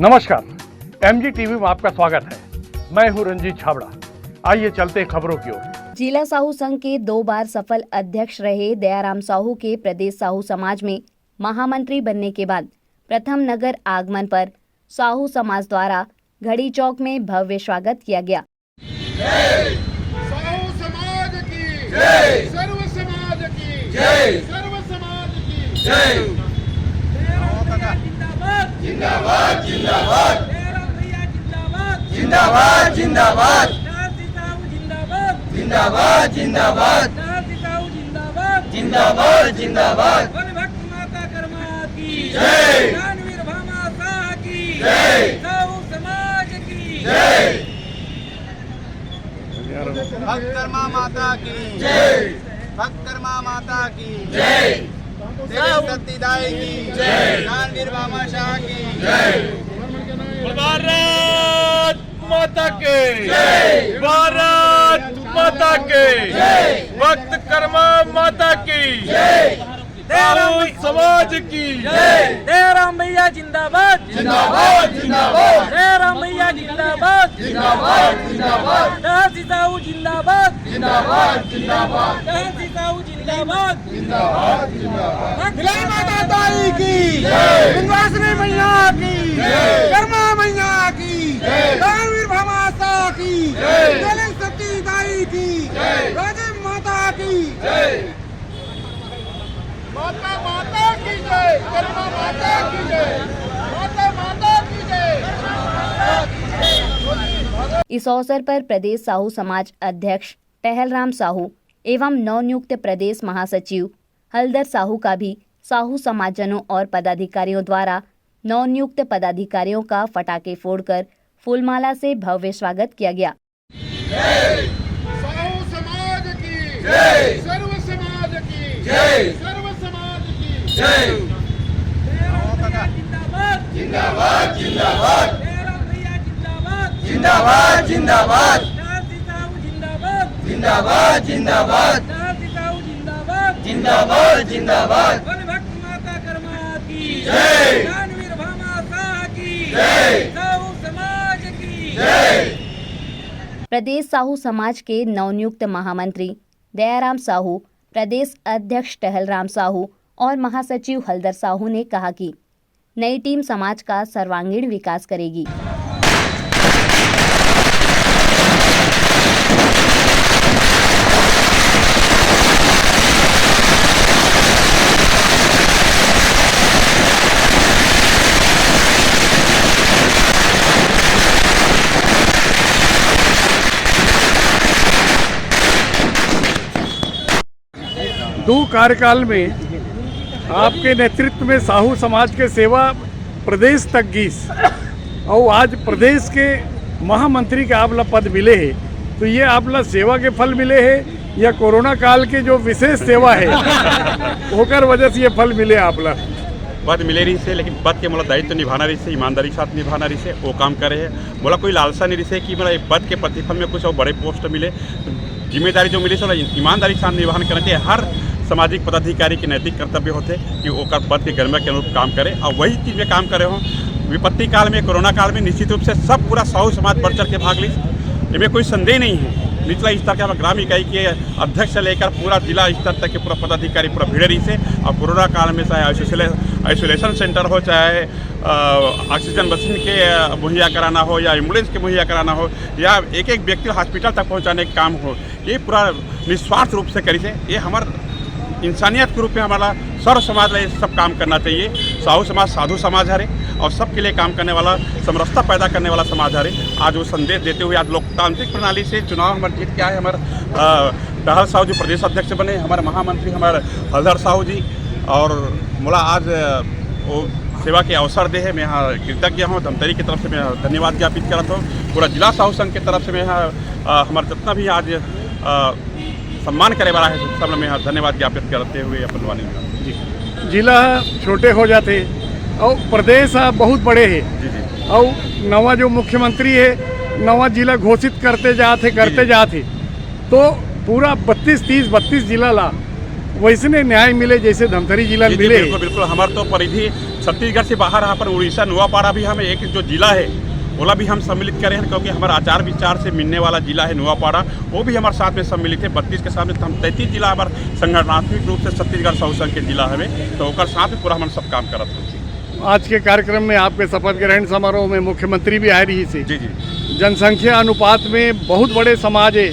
नमस्कार, MG TV में आपका स्वागत है। मैं हूं रंजीत छाबड़ा। आइए चलते हैं खबरों की ओर। जिला साहू संघ के 2 बार सफल अध्यक्ष रहे दयाराम साहू के प्रदेश साहू समाज में महामंत्री बनने के बाद प्रथम नगर आगमन पर साहू समाज द्वारा घड़ी चौक में भव्य स्वागत किया गया। जय साहू समाज की जय, सर्व समाज की जय, सर्व समाज की जय। जिंदाबाद जिंदाबाद जिंदाबाद जिंदाबाद जिंदाबाद जिंदाबाद जिंदाबाद जिंदाबाद भक्त माता कर्मा की जय, दानवीर भामा शाह की जय, साहू समाज की जय, भक्त कर्मा माता की जय, भक्त कर्मा माता की जय, सतीदाई की जय, दानवीर भामा शाह की जय। भारत माता के जय, भारत माता के जय, भक्त कर्मा माता की जय, साहू समाज की जय, दयाराम भैया जिंदाबाद जिंदाबाद जिंदाबाद दयाराम भैया जिंदाबाद जिंदाबाद जिंदाबाद तहसी साहू जिंदाबाद जिंदाबाद जिंदाबाद तहसी साहू जिंदाबाद जिंदाबाद जिंदाबाद। मिलाई माता ताई की जय, विंध्यवासिनी मैया की जय, कर्मा मैया की जय, दानवीर भामा शाह की जय, जय सतीदाई की जय, राजीव माता की जय। माता माता की जय, कर्मा माता की जय, माता माता की जय। इस अवसर पर प्रदेश साहू समाज अध्यक्ष टहलराम साहू एवं नवनियुक्त प्रदेश महासचिव हलदर साहू का भी साहू समाजजनों और पदाधिकारियों द्वारा नवनियुक्त पदाधिकारियों का फटाके फोड़कर फूलमाला से भव्य स्वागत किया गया। जय साहू समाज की जय, सर्व समाज की जय, सर्व समाज की जय। जिंदाबाद जिंदाबाद जिंदाबाद दयाराम भैया जिंदाबाद जिंदाबाद जिंदाबाद तहसी साहू जिंदाबाद जिंदाबाद जिंदाबाद तहसी साहू जिंदाबाद जिंदाबाद जिंदाबाद। भक्त माता कर्मा की जय, दानवीर भामा शाह की जय, साहू समाज की जय। प्रदेश साहू समाज के नवनियुक्त महामंत्री दयाराम साहू, प्रदेश अध्यक्ष टहलराम साहू और महासचिव हलदर साहू ने कहा कि नई टीम समाज का सर्वांगीण विकास करेगी। दो कार्यकाल में आपके नेतृत्व में साहू समाज के सेवा प्रदेश तक गीस और आज प्रदेश के महामंत्री के आपला पद मिले हैं, तो ये आपला सेवा के फल मिले हैं या कोरोना काल के जो विशेष सेवा है होकर वजह से ये फल मिले आपला? पद मिले रही से, लेकिन पद के मतलब दायित्व निभाना रही से, ईमानदारी के साथ निभाना रही से वो काम करे है। बोला कोई लालसा नहीं रही से कि मतलब पद के प्रतिफल में कुछ और बड़े पोस्ट मिले। जिम्मेदारी जो मिली से ईमानदारी के साथ निभान करना चाहिए। हर सामाजिक पदाधिकारी के नैतिक कर्तव्य होते कि वो पद के गरिमा के अनुरूप काम करे और वही चीज़ में काम करे हों। विपत्ति काल में, कोरोना काल में निश्चित रूप से सब पूरा साहू समाज बढ़ चढ़ के भाग ली, इनमें कोई संदेह नहीं है। निचला स्तर के हमारे ग्राम इकाई के अध्यक्ष से लेकर पूरा जिला स्तर तक के पूरा पदाधिकारी पूरा भिड़े रही से। और कोरोना काल में चाहे आइसोलेशन सेंटर हो, चाहे ऑक्सीजन मशीन के मुहैया कराना हो या एम्बुलेंस के मुहैया कराना हो या एक एक व्यक्ति हॉस्पिटल तक पहुंचाने का काम हो, ये पूरा निस्वार्थ रूप से करी से। ये हमारा इंसानियत के रूप में हमारा सर्व समाज में सब काम करना चाहिए। साहू समाज साधु समाज हरे और सबके लिए काम करने वाला, समरसता पैदा करने वाला समाज हरे। आज वो संदेश देते हुए आज लोकतांत्रिक प्रणाली से चुनाव हमारे जीत के आए। हमारे टहल साहू जी प्रदेश अध्यक्ष बने, हमारे महामंत्री हमारे हलधर साहू जी, और मोला आज वो सेवा के अवसर दे है। मैं यहाँ कृतज्ञ हूँ। धमतरी की तरफ से मैं धन्यवाद ज्ञापित करता हूँ। पूरा जिला साहू संघ की तरफ से मैं यहाँ हमारे जितना भी आज सम्मान करे वाला है सब में यहाँ धन्यवाद ज्ञापित करते हुए अपन वाणी जी। जिला छोटे हो जाते और प्रदेश बहुत बड़े हैं जी जी। और नवा जो मुख्यमंत्री है नवा जिला घोषित करते जाते तो पूरा 32 जिला ला वैसने न्याय मिले जैसे धमतरी जिला जी, में मिले। बिल्कुल बिल्कुल। हमारे तो परिधि छत्तीसगढ़ से बाहर यहाँ पर उड़ीसा नुआपाड़ा भी हमें एक जो जिला है ओला भी हम सम्मिलित करें हैं, क्योंकि हमारा आचार विचार से मिलने वाला जिला है नुआपाड़ा, वो भी हमारे साथ में सम्मिलित है। 32 के साथ में हम 33 जिला हमारे संगठनात्मक रूप से छत्तीसगढ़ साहू संघ के जिला हमें, तो ओकर साथ में पूरा हम सब काम करत हैं। आज के कार्यक्रम में आपके शपथ ग्रहण समारोह में मुख्यमंत्री भी आए रही थी। जी जी जनसंख्या अनुपात में बहुत बड़े समाज है,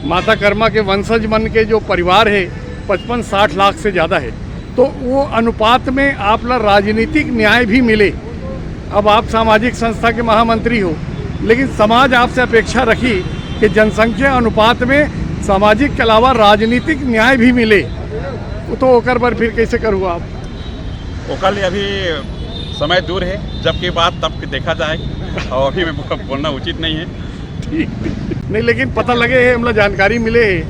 माता कर्मा के वंशज मन के जो परिवार है 55-60 लाख से ज़्यादा है, तो वो अनुपात में आप ला राजनीतिक न्याय भी मिले। अब आप सामाजिक संस्था के महामंत्री हो, लेकिन समाज आपसे अपेक्षा रखी कि जनसंख्या अनुपात में सामाजिक के अलावा राजनीतिक न्याय भी मिले, तो ओकर पर फिर कैसे करूँ आप? ओकर लिए अभी समय दूर है, जबकि बात तब देखा जाएगा और अभी में बोलना उचित नहीं है। नहीं, लेकिन पता लगे है, हमला जानकारी मिले है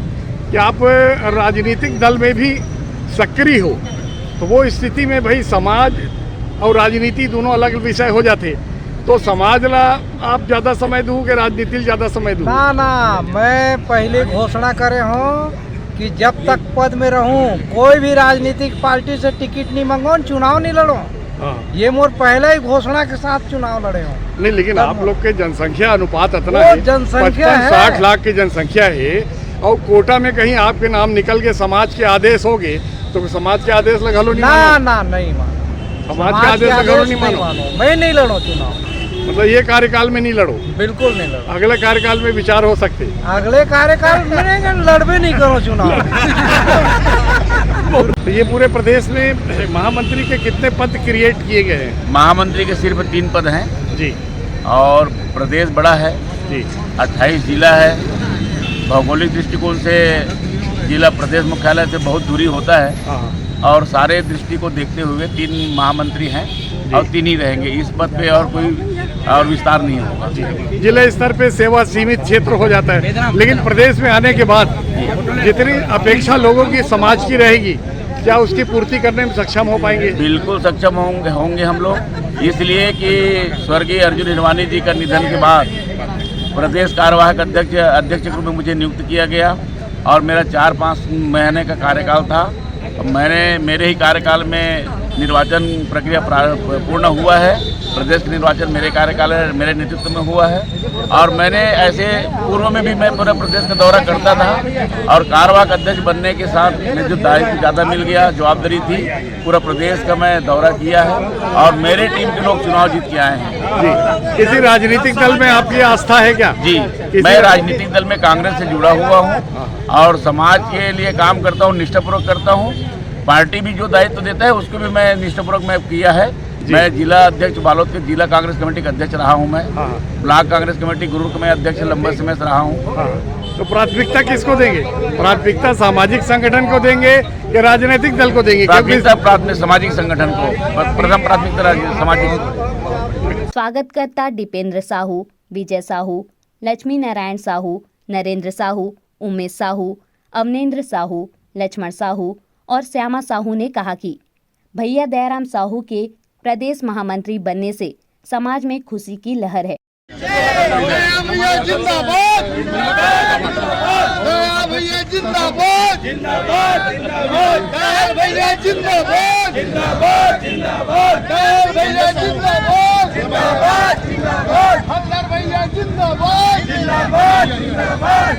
कि आप राजनीतिक दल में भी सक्रिय हो, तो वो स्थिति में भाई समाज और राजनीति दोनों अलग विषय हो जाते, तो समाज ला आप ज़्यादा समय दूँ कि राजनीति ला ज़्यादा समय दूँ? ना ना, मैं पहले घोषणा करे हूँ कि जब तक पद में रहूँ कोई भी राजनीतिक पार्टी से टिकट नहीं मांगो, चुनाव नहीं लड़ो। हाँ। ये मोर पहले ही घोषणा के साथ चुनाव लड़े हूँ। नहीं, लेकिन आप लोग के जनसंख्या अनुपात इतना वो है, जनसंख्या है। 60 लाख की जनसंख्या है, और कोटा में कहीं आपके नाम निकल के समाज के आदेश हो गए, तो समाज के आदेश लगलो नहीं ना मानो? ना, नहीं मानो। समाज के आदेश लगलो नहीं मानो? मैं नहीं लड़ो चुनाव, मतलब ये कार्यकाल में नहीं लड़ो, बिल्कुल नहीं लड़ो। अगले कार्यकाल में विचार हो सकते? अगले कार्यकाल में लड़बे नहीं करो चुनाव। तो ये पूरे प्रदेश में महामंत्री के कितने पद क्रिएट किए गए हैं? महामंत्री के सिर्फ 3 पद हैं जी और प्रदेश बड़ा है जी 28 जिला है। भौगोलिक दृष्टिकोण से जिला प्रदेश मुख्यालय से बहुत दूरी होता है हाँ और सारे दृष्टि को देखते हुए 3 महामंत्री हैं और 3 ही रहेंगे। इस पद पे और कोई और विस्तार नहीं होगा। जिला स्तर पे सेवा सीमित क्षेत्र हो जाता है, लेकिन प्रदेश में आने के बाद जितनी अपेक्षा लोगों की समाज की रहेगी, क्या उसकी पूर्ति करने में सक्षम हो पाएंगे? बिल्कुल सक्षम होंगे हम लोग, इसलिए कि स्वर्गीय अर्जुन हिरवानी जी का निधन के बाद प्रदेश कार्यवाहक अध्यक्ष के रूप में मुझे नियुक्त किया गया और मेरा 4-5 महीने का कार्यकाल था। मेरे ही कार्यकाल में निर्वाचन प्रक्रिया पूर्ण हुआ है। प्रदेश का निर्वाचन मेरे कार्यकाल मेरे नेतृत्व में हुआ है और मैंने ऐसे पूर्व में भी मैं पूरा प्रदेश का दौरा करता था और कार्यवाहक अध्यक्ष बनने के साथ मुझे जो दायित्व ज़्यादा मिल गया, जवाबदारी थी, पूरा प्रदेश का मैं दौरा किया है और मेरे टीम के लोग चुनाव जीत के आए हैं। जी, किसी राजनीतिक दल में आपकी आस्था है क्या? जी, मैं राजनीतिक दल में कांग्रेस से जुड़ा हुआ हूँ और समाज के लिए काम करता हूँ, निष्ठापूर्वक करता हूँ। पार्टी भी जो दायित्व देता है उसको भी मैं निष्ठापूर्वक मैं किया है। मैं जिला अध्यक्ष बालोद के जिला कांग्रेस कमेटी का अध्यक्ष रहा हूं। मैं ब्लॉक कांग्रेस कमेटी गुरुर का मैं अध्यक्ष लंबे समय से रहा हूं। तो प्राथमिकता किसको देंगे? प्राथमिकता सामाजिक संगठन को देंगे या राजनीतिक दल को देंगे? प्राथमिकता सामाजिक संगठन को, प्रथम प्राथमिकता सामाजिक। स्वागतकर्ता दीपेंद्र साहू, विजय साहू, लक्ष्मी नारायण साहू, नरेंद्र साहू, उमेश साहू, अवनेंद्र साहू, लक्ष्मण साहू और श्यामा साहू ने कहा कि भैया दयाराम साहू के प्रदेश महामंत्री बनने से समाज में खुशी की लहर है। भैया जिंदाबाद, भैया जिंदाबाद, भैया जिंदाबाद, भैया जिंदाबाद, हल्लर भैया जिंदाबाद,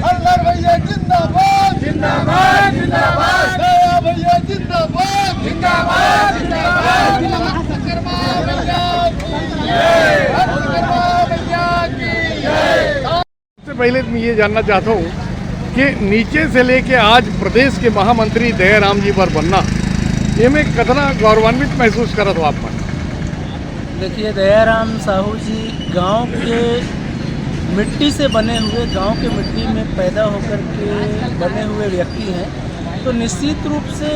हल्लर भैया जिंदाबाद, भैया जिंदाबाद, सबसे पहले मैं ये जानना चाहता हूँ कि नीचे से लेके आज प्रदेश के महामंत्री दयाराम जी पर बनना, ये में कितना गौरवान्वित महसूस करत हो आप? देखिए, दयाराम साहू जी गांव के मिट्टी से बने हुए, गांव के मिट्टी में पैदा होकर के बने हुए व्यक्ति हैं, तो निश्चित रूप से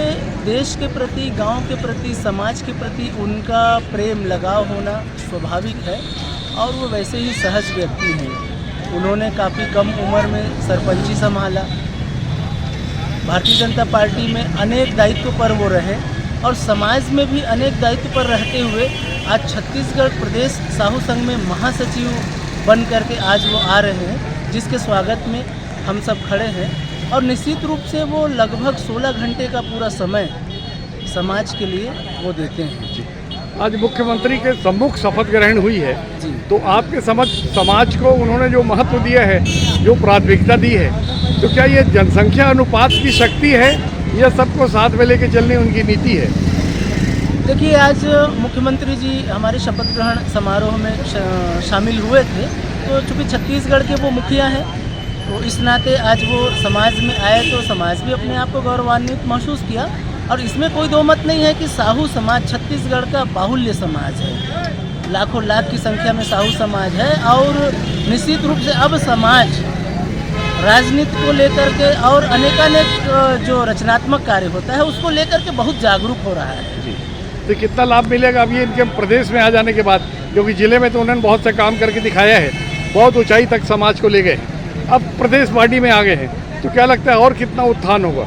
देश के प्रति, गांव के प्रति, समाज के प्रति उनका प्रेम लगाव होना स्वाभाविक है और वो वैसे ही सहज व्यक्ति हैं। उन्होंने काफ़ी कम उम्र में सरपंची संभाला, भारतीय जनता पार्टी में अनेक दायित्व पर वो रहे और समाज में भी अनेक दायित्व पर रहते हुए आज छत्तीसगढ़ प्रदेश साहू संघ में महासचिव बन करके आज वो आ रहे हैं, जिसके स्वागत में हम सब खड़े हैं। और निश्चित रूप से वो लगभग 16 घंटे का पूरा समय समाज के लिए वो देते हैं। आज मुख्यमंत्री के सम्मुख शपथ ग्रहण हुई है, जी। तो आपके समझ समाज को उन्होंने जो महत्व दिया है, जो प्राथमिकता दी है, तो क्या ये जनसंख्या अनुपात की शक्ति है या सबको साथ में लेके चलने उनकी नीति है? देखिए, आज मुख्यमंत्री जी हमारे शपथ ग्रहण समारोह में शामिल हुए थे, तो चूँकि छत्तीसगढ़ के वो मुखिया हैं, तो इस नाते आज वो समाज में आए तो समाज भी अपने आप को गौरवान्वित महसूस किया। और इसमें कोई दो मत नहीं है कि साहू समाज छत्तीसगढ़ का बाहुल्य समाज है, लाखों लाख की संख्या में साहू समाज है। और निश्चित रूप से अब समाज राजनीति को लेकर के और अनेकानेक जो रचनात्मक कार्य होता है उसको लेकर के बहुत जागरूक हो रहा है। तो कितना लाभ मिलेगा अभी इनके प्रदेश में आ जाने के बाद? क्योंकि जिले में तो उन्होंने बहुत से काम करके दिखाया है, बहुत ऊंचाई तक समाज को ले गए, अब प्रदेश पार्टी में आ गए हैं, तो क्या लगता है और कितना उत्थान होगा?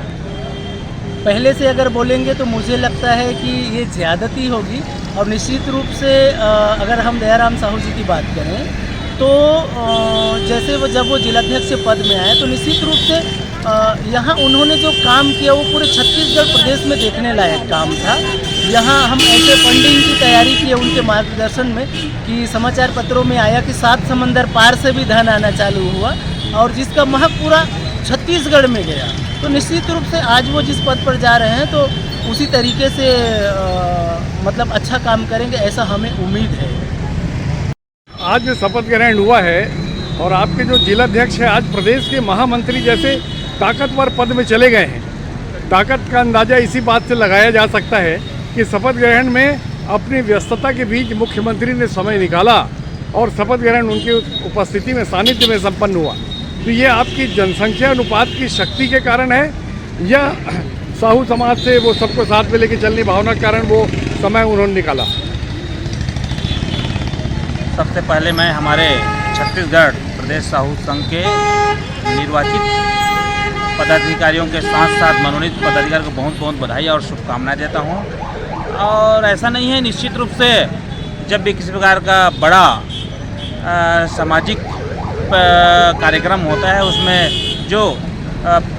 पहले से अगर बोलेंगे तो मुझे लगता है कि ये ज़्यादती होगी। और निश्चित रूप से अगर हम दयाराम साहू जी की बात करें तो जैसे वो जब वो जिलाध्यक्ष पद में आए तो निश्चित रूप से यहाँ उन्होंने जो काम किया वो पूरे छत्तीसगढ़ प्रदेश में देखने लायक काम था। यहाँ हम ऐसे फंडिंग की तैयारी की उनके मार्गदर्शन में कि समाचार पत्रों में आया कि 7 समंदर पार से भी धन आना चालू हुआ और जिसका महक पूरा छत्तीसगढ़ में गया। तो निश्चित रूप से आज वो जिस पद पर जा रहे हैं तो उसी तरीके से मतलब अच्छा काम करेंगे, ऐसा हमें उम्मीद है। आज जो शपथ ग्रहण हुआ है और आपके जो जिलाध्यक्ष है आज प्रदेश के महामंत्री जैसे ताकतवर पद में चले गए हैं, ताकत का अंदाज़ा इसी बात से लगाया जा सकता है कि शपथ ग्रहण में अपनी व्यस्तता के बीच मुख्यमंत्री ने समय निकाला और शपथ ग्रहण उनकी उपस्थिति में सानिध्य में संपन्न हुआ। तो ये आपकी जनसंख्या अनुपात की शक्ति के कारण है या साहू समाज से वो सबको साथ में लेके चलने भावना के कारण वो समय उन्होंने निकाला? सबसे पहले मैं हमारे छत्तीसगढ़ प्रदेश साहू संघ के निर्वाचित पदाधिकारियों के साथ साथ मनोनीत पदाधिकारियों को बहुत बहुत बधाई और शुभकामनाएं देता हूं। और ऐसा नहीं है, निश्चित रूप से जब भी किसी प्रकार का बड़ा सामाजिक कार्यक्रम होता है उसमें जो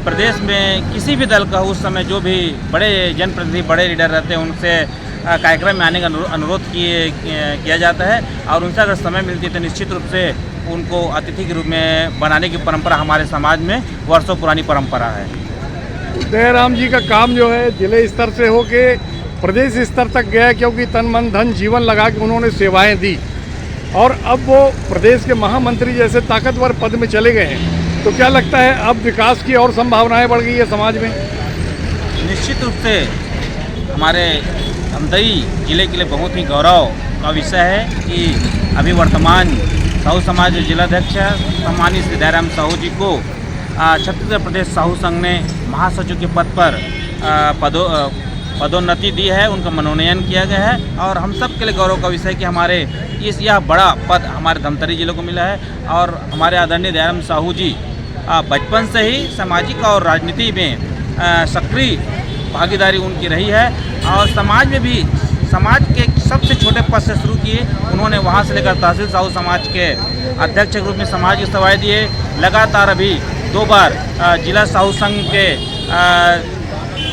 प्रदेश में किसी भी दल का उस समय जो भी बड़े जनप्रतिनिधि बड़े लीडर रहते हैं उनसे कार्यक्रम में आने का अनुरोध किया जाता है और उनसे अगर समय मिलती है तो निश्चित रूप से उनको अतिथि के रूप में बनाने की परंपरा हमारे समाज में वर्षों पुरानी परंपरा है। दयाराम जी का काम जो है जिले स्तर से होके प्रदेश स्तर तक गया, क्योंकि तन मन धन जीवन लगा के उन्होंने सेवाएं दी और अब वो प्रदेश के महामंत्री जैसे ताकतवर पद में चले गए हैं। तो क्या लगता है अब विकास की और संभावनाएं बढ़ गई है समाज में? निश्चित रूप से हमारे धमतरी जिले के लिए बहुत ही गौरव का विषय है कि अभी वर्तमान साहू समाज जिलाध्यक्ष सम्मानित श्री दयाराम साहू जी को छत्तीसगढ़ प्रदेश साहू संघ ने महासचिव के पद पर पदोन्नति दी है, उनका मनोनयन किया गया है और हम सब के लिए गौरव का विषय कि हमारे यह बड़ा पद हमारे धमतरी जिले को मिला है। और हमारे आदरणीय दयाराम साहू जी बचपन से ही सामाजिक और राजनीति में सक्रिय भागीदारी उनकी रही है और समाज में भी समाज के सबसे छोटे पद से शुरू किए उन्होंने, वहां से लेकर तहसील साहू समाज के अध्यक्ष के रूप में समाज की सेवाएं दिए। लगातार अभी 2 बार जिला साहू संघ के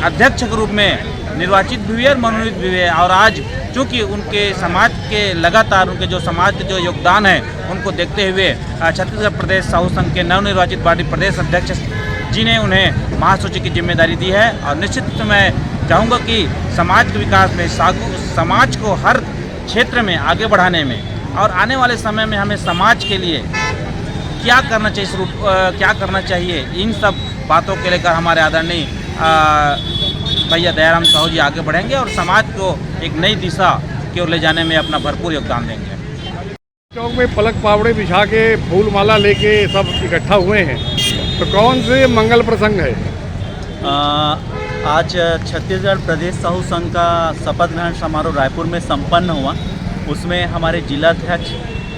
अध्यक्ष के रूप में निर्वाचित भी हुए और मनोनीत भी हुए और आज चूँकि उनके समाज के लगातार उनके जो समाज के जो योगदान है उनको देखते हुए छत्तीसगढ़ प्रदेश साहू संघ के नवनिर्वाचित पार्टी प्रदेश अध्यक्ष जी ने उन्हें महासचिव की जिम्मेदारी दी है। और निश्चित रूप से मैं चाहूँगा कि समाज के विकास में समाज को हर क्षेत्र में आगे बढ़ाने में और आने वाले समय में हमें समाज के लिए क्या करना चाहिए इन सब बातों के लेकर हमारे आदरणीय भैया दयाराम साहू जी आगे बढ़ेंगे और समाज को एक नई दिशा की ओर ले जाने में अपना भरपूर योगदान देंगे। चौक में पलक पावड़े बिछा के फूल माला लेके सब इकट्ठा हुए हैं, तो कौन से मंगल प्रसंग है? आज छत्तीसगढ़ प्रदेश साहू संघ का शपथ ग्रहण समारोह रायपुर में संपन्न हुआ। उसमें हमारे जिलाध्यक्ष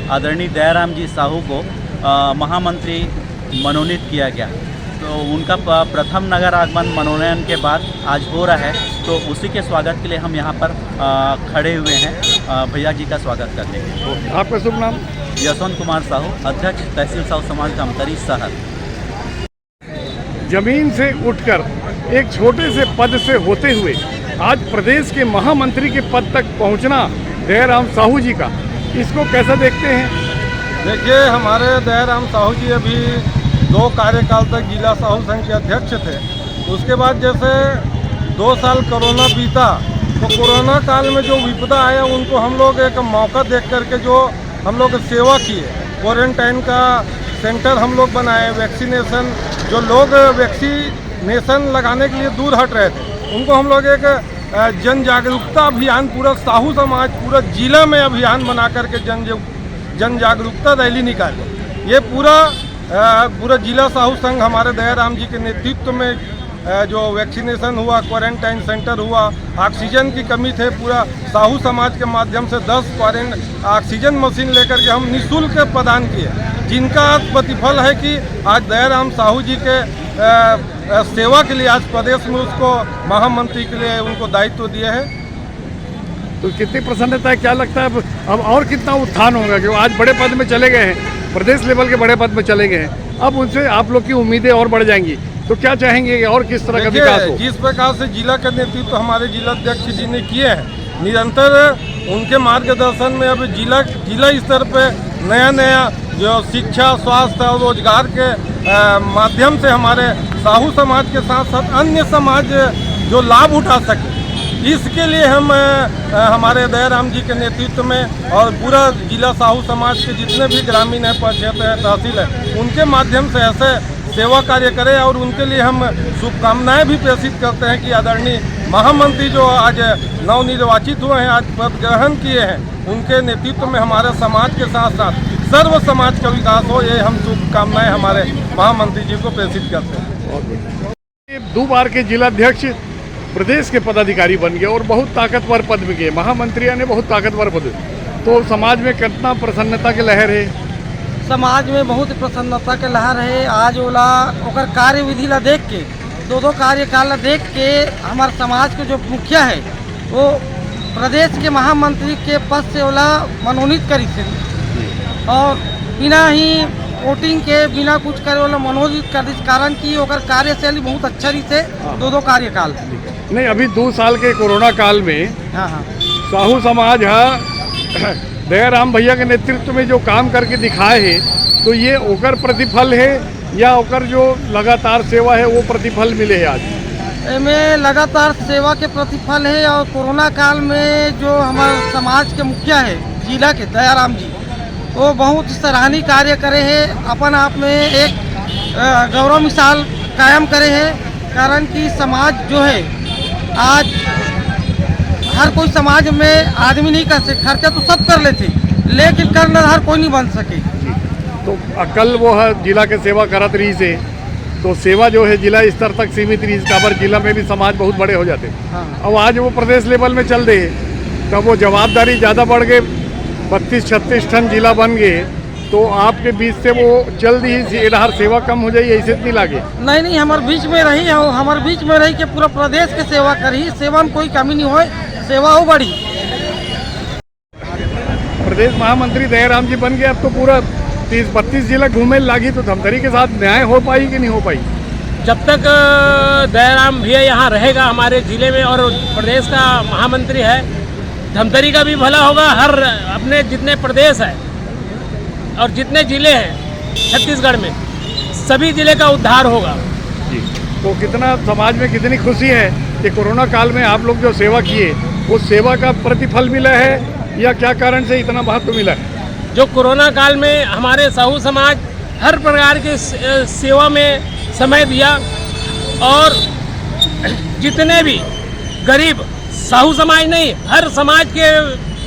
आदरणीय दयाराम जी साहू को महामंत्री मनोनीत किया गया, तो उनका प्रथम नगर आगमन मनोनयन के बाद आज हो रहा है, तो उसी के स्वागत के लिए हम यहाँ पर खड़े हुए हैं भैया जी का स्वागत करने के लिए। आपका शुभ नाम? यशवंत कुमार साहू, अध्यक्ष तहसील साहू समाज धमतरी शहर। जमीन से उठकर एक छोटे से पद से होते हुए आज प्रदेश के महामंत्री के पद तक पहुंचना दयाराम साहू जी का, इसको कैसा देखते हैं? देखिए, हमारे दयाराम साहू जी अभी 2 कार्यकाल तक जिला साहू संघ के अध्यक्ष थे। उसके बाद जैसे 2 साल कोरोना बीता, तो कोरोना काल में जो विपदा आया उनको हम लोग एक मौका देख करके जो हम लोग सेवा किए, क्वारंटाइन का सेंटर हम लोग बनाए, वैक्सीनेशन, जो लोग वैक्सीनेशन लगाने के लिए दूर हट रहे थे उनको हम लोग एक जन जागरूकता अभियान पूरा साहू समाज पूरा जिला में अभियान बना करके जन जागरूकता रैली निकाली। ये पूरा जिला साहू संघ हमारे दयाराम जी के नेतृत्व में जो वैक्सीनेशन हुआ, क्वारंटाइन सेंटर हुआ, ऑक्सीजन की कमी थे, पूरा साहू समाज के माध्यम से 10 ऑक्सीजन मशीन लेकर के हम निःशुल्क प्रदान किए, जिनका प्रतिफल है कि आज दयाराम साहू जी के सेवा के लिए आज प्रदेश में उसको महामंत्री के लिए उनको दायित्व दिए हैं। तो कितनी प्रसन्नता है, क्या लगता है अब और कितना उत्थान होगा? कि आज बड़े पद में चले गए हैं, प्रदेश लेवल के बड़े पद में चले गए हैं, अब उनसे आप लोग की उम्मीदें और बढ़ जाएंगी, तो क्या चाहेंगे और किस तरह का विकास हो? जिस प्रकार से जिला का नेतृत्व हमारे जिला अध्यक्ष जी ने किए हैं, निरंतर उनके मार्गदर्शन में अब जिला स्तर पे नया जो शिक्षा, स्वास्थ्य और रोजगार के माध्यम से हमारे साहू समाज के साथ साथ अन्य समाज जो लाभ उठा सके, इसके लिए हम हमारे दयाराम जी के नेतृत्व में और पूरा जिला साहू समाज के जितने भी ग्रामीण है, पंचायत है, तहसील है, उनके माध्यम से ऐसे सेवा कार्य करें और उनके लिए हम शुभकामनाएं भी प्रेषित करते हैं कि आदरणीय महामंत्री जो आज नवनिर्वाचित हुए हैं, आज पद ग्रहण किए हैं, उनके नेतृत्व में हमारे समाज के साथ साथ सर्व समाज का विकास हो, ये हम शुभकामनाएं हमारे महामंत्री जी को प्रेषित करते हैं। 2 बार के जिलाध्यक्ष प्रदेश के पदाधिकारी बन गए और बहुत ताकतवर पद में गए, महामंत्री ने बहुत ताकतवर पद, तो समाज में कितना प्रसन्नता के लहर है? समाज में बहुत प्रसन्नता के लहर है। आज ओला ओकर कार्यविधि ला देख के, 2 कार्यकाल ला देख के हमारे समाज के जो मुखिया है वो प्रदेश के महामंत्री के पद से ओला मनोनीत करी थे और बिना ही वोटिंग के, बिना कुछ करे वाला मनोनीत कर दी, कारण कि ओकर कार्यशैली बहुत अच्छा रही थे 2 कार्यकाल। नहीं, अभी 2 साल के कोरोना काल में साहू समाज दयाराम भैया के नेतृत्व में जो काम करके दिखाए हैं, तो ये ओकर प्रतिफल है या ओकर जो लगातार सेवा है वो प्रतिफल मिले है? आज में लगातार सेवा के प्रतिफल है और कोरोना काल में जो हमारे समाज के मुखिया है जिला के दयाराम जी, वो बहुत सराहनीय कार्य करे हैं, अपन आप में एक गौरव मिसाल कायम करे हैं, कारण कि समाज जो है आज हर कोई समाज में आदमी नहीं कर सकते, खर्चा तो सब कर लेते लेकिन करना हर कोई नहीं बन सके। तो कल वो है जिला के सेवा करत रही से, तो सेवा जो है जिला स्तर तक सीमित रही, काबर जिला में भी समाज बहुत बड़े हो जाते। अब आज वो प्रदेश लेवल में चल रहे, तब वो जवाबदारी ज़्यादा बढ़ गए, 32-36 टन जिला बन गए, तो आपके बीच से वो जल्दी ही सेवा कम हो जाए, ऐसे नहीं लागे? नहीं, हमारे बीच में रही, हमारे बीच में रही कि पूरा प्रदेश के सेवा करी, सेवा में कोई कमी नहीं हो, सेवा हो बढ़ी। प्रदेश महामंत्री दयाराम जी बन गए, अब तो पूरा 30-32 जिला घूमे लागी, तो धमतरी के साथ न्याय हो पाई कि नहीं हो पाई? जब तक दयाराम भैया यहाँ रहेगा हमारे ज़िले में और प्रदेश का महामंत्री है, धमतरी का भी भला होगा, हर अपने जितने प्रदेश है और जितने ज़िले हैं छत्तीसगढ़ में, सभी ज़िले का उद्धार होगा जी। तो कितना समाज में कितनी खुशी है कि कोरोना काल में आप लोग जो सेवा किए, वो सेवा का प्रतिफल मिला है या क्या कारण से इतना महत्व मिला है? जो कोरोना काल में हमारे साहू समाज हर प्रकार की सेवा में समय दिया और जितने भी गरीब, साहू समाज नहीं, हर समाज के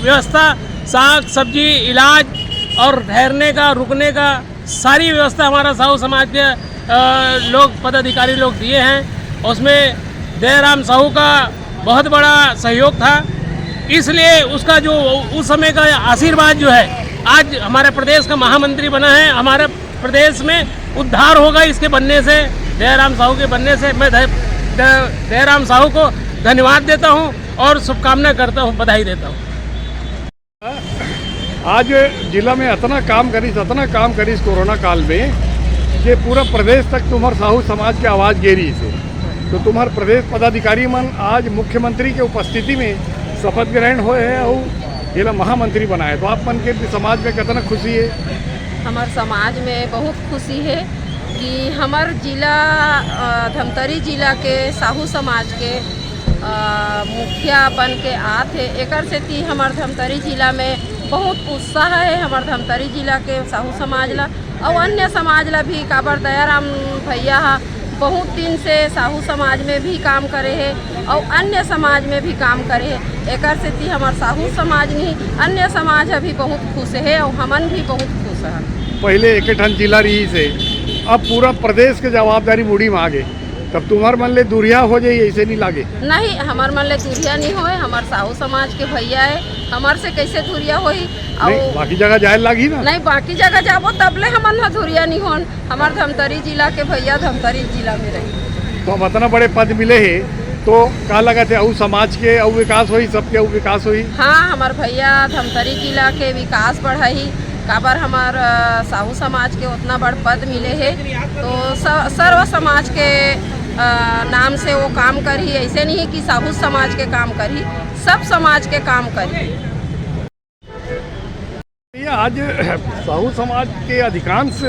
व्यवस्था, साग सब्जी, इलाज और ठहरने का, रुकने का, सारी व्यवस्था हमारा साहू समाज के लोग, पदाधिकारी लोग दिए हैं। उसमें दयाराम साहू का बहुत बड़ा सहयोग था, इसलिए उसका जो उस समय का आशीर्वाद जो है, आज हमारे प्रदेश का महामंत्री बना है, हमारे प्रदेश में उद्धार होगा इसके बनने से, दयाराम साहू के बनने से। मैं दयाराम साहू को धन्यवाद देता हूं और शुभकामना करता हूं, बधाई देता हूं। आज जिला में इतना काम करी कोरोना काल में कि पूरा प्रदेश तक तुम्हार साहू समाज की आवाज़ गेरी से, तो तुम्हार प्रदेश पदाधिकारी मन आज मुख्यमंत्री के उपस्थिति में शपथ ग्रहण हुए हैं और जिला महामंत्री बनाए, तो आप मन के समाज में कितना खुशी है? हमारे समाज में बहुत खुशी है कि हमार जिला धमतरी जिला के साहू समाज के मुखिया बन के आते, एकर से ती हमार धमतरी जिला में बहुत उत्साह है। हमार धमतरी जिला के साहू समाज ला और अन्य समाज ला भी, काबर दयाराम भैया बहुत दिन से साहू समाज में भी काम करे है और अन्य समाज में भी काम करे है। एकर से ती हमार साहू समाज नहीं, अन्य समाज भी बहुत खुश है और हमन भी बहुत खुश है। पहले एक ठन जिला रही से, अब पूरा प्रदेश के जवाबदारी मुड़ी में आ गए, तब तुम्हार मन ले दूरिया हो जाए, ऐसे नहीं लागे? नहीं, हमार मन ले दूरिया नहीं होए। हमार साहू समाज के भैया है, हमार से कैसे दूरिया होई? और बाकी जगह जाए लागी ना? नहीं, बाकी जगह जाबो तबले हमन ला दूरिया नहीं होन। हमार धमतरी जिला के भैया धमतरी जिला में रही। तो अब इतना बड़े पद मिले है, तो का लगा थे और समाज के और विकास हुई, सबके और विकास हुई? हाँ, हमार भैया धमतरी जिला के विकास बढ़ाई, काबर हमार साहू समाज के उतना बड़ पद मिले है, तो सर्व समाज के नाम से वो काम करी। ऐसे नहीं कि साहू समाज के काम करी, सब समाज के काम करी। आज साहू समाज के अधिकांश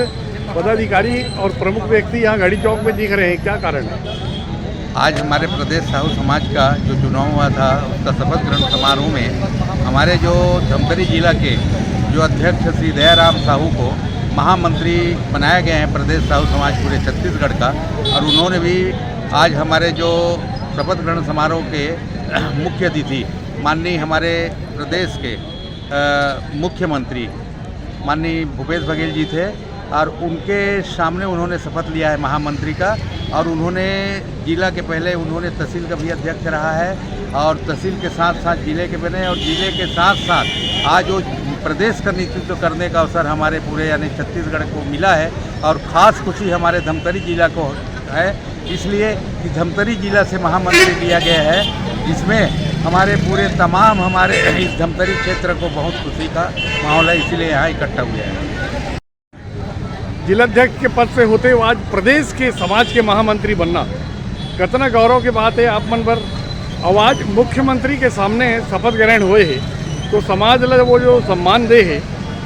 पदाधिकारी और प्रमुख व्यक्ति यहाँ घड़ी चौक में दिख रहे हैं, क्या कारण है? आज हमारे प्रदेश साहू समाज का जो चुनाव हुआ था, उसका शपथ ग्रहण समारोह में हमारे जो धमतरी जिला के जो अध्यक्ष श्री दयाराम साहू को महामंत्री बनाया गया है प्रदेश साहू समाज पूरे छत्तीसगढ़ का, और उन्होंने भी आज हमारे जो शपथ ग्रहण समारोह के मुख्य अतिथि माननीय हमारे प्रदेश के मुख्यमंत्री माननीय भूपेश बघेल जी थे, और उनके सामने उन्होंने शपथ लिया है महामंत्री का। और उन्होंने जिला के पहले उन्होंने तहसील का भी अध्यक्ष रहा है, और तहसील के साथ साथ जिले के बने, और जिले के साथ साथ आज वो प्रदेश का नेतृत्व करने का अवसर हमारे पूरे यानी छत्तीसगढ़ को मिला है। और ख़ास खुशी हमारे धमतरी जिला को है, इसलिए कि धमतरी जिला से महामंत्री लिया गया है, जिसमें हमारे पूरे तमाम हमारे इस धमतरी क्षेत्र को बहुत खुशी का माहौल है, इसीलिए यहाँ इकट्ठा हुआ है। जिलाध्यक्ष के पद से होते हुए आज प्रदेश के समाज के महामंत्री बनना कितना गौरव की बात है आप मन पर। आवाज मुख्यमंत्री के सामने शपथ ग्रहण हुए है, तो समाज ला वो जो सम्मान दे है,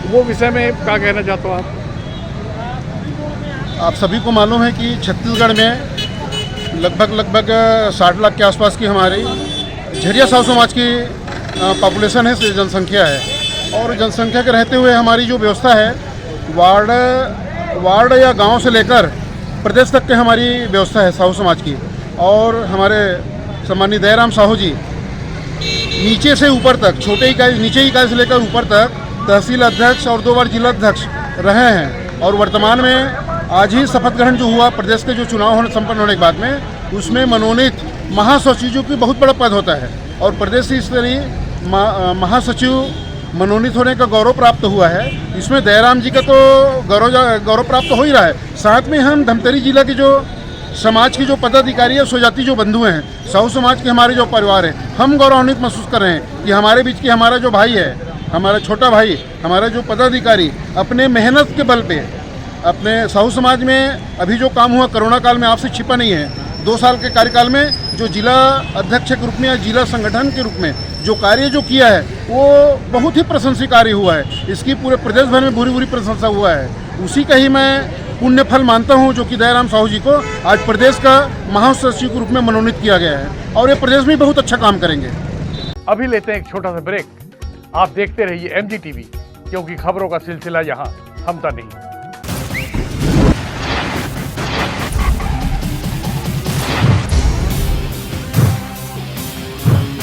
वो विषय में क्या कहना चाहते हो आप? आप सभी को मालूम है कि छत्तीसगढ़ में लगभग 60 लाख के आसपास की हमारी झरिया साहू समाज की पॉपुलेशन है, जनसंख्या है। और जनसंख्या के रहते हुए हमारी जो व्यवस्था है, वार्ड या गांव से लेकर प्रदेश तक के हमारी व्यवस्था है साहू समाज की। और हमारे सम्मानित दयाराम साहू जी नीचे से ऊपर तक, छोटे इकाई नीचे इकाई से लेकर ऊपर तक तहसील अध्यक्ष और 2 बार जिला अध्यक्ष रहे हैं। और वर्तमान में आज ही शपथ ग्रहण जो हुआ प्रदेश के जो चुनाव संपन्न होने के बाद में, उसमें मनोनीत महासचिव जो कि बहुत बड़ा पद होता है, और प्रदेश स्तरीय महासचिव मनोनीत होने का गौरव प्राप्त हुआ है। इसमें दयाराम जी का तो गौरव प्राप्त हो ही रहा है, साथ में हम धमतरी जिला के जो समाज के जो पदाधिकारी है, स्वजाति जो बंधु हैं, साहू समाज के हमारे जो परिवार है, हम गौरवान्वित महसूस कर रहे हैं कि हमारे बीच की हमारा जो भाई है, हमारा छोटा भाई, हमारा जो पदाधिकारी अपने मेहनत के बल पे अपने साहू समाज में अभी जो काम हुआ कोरोना काल में आपसे छिपा नहीं है। 2 साल के कार्यकाल में जो जिला अध्यक्ष के रूप में या जिला संगठन के रूप में जो कार्य जो किया है, वो बहुत ही प्रशंसनीय कार्य हुआ है। इसकी पूरे प्रदेश भर में बुरी प्रशंसा हुआ है। उसी का ही मैं पुण्य फल मानता हूँ जो कि दयाराम साहू जी को आज प्रदेश का महासचिव के रूप में मनोनीत किया गया है, और ये प्रदेश में बहुत अच्छा काम करेंगे। अभी लेते हैं एक छोटा सा ब्रेक। आप देखते रहिए MG TV, क्योंकि खबरों का सिलसिला यहाँ थमता नहीं।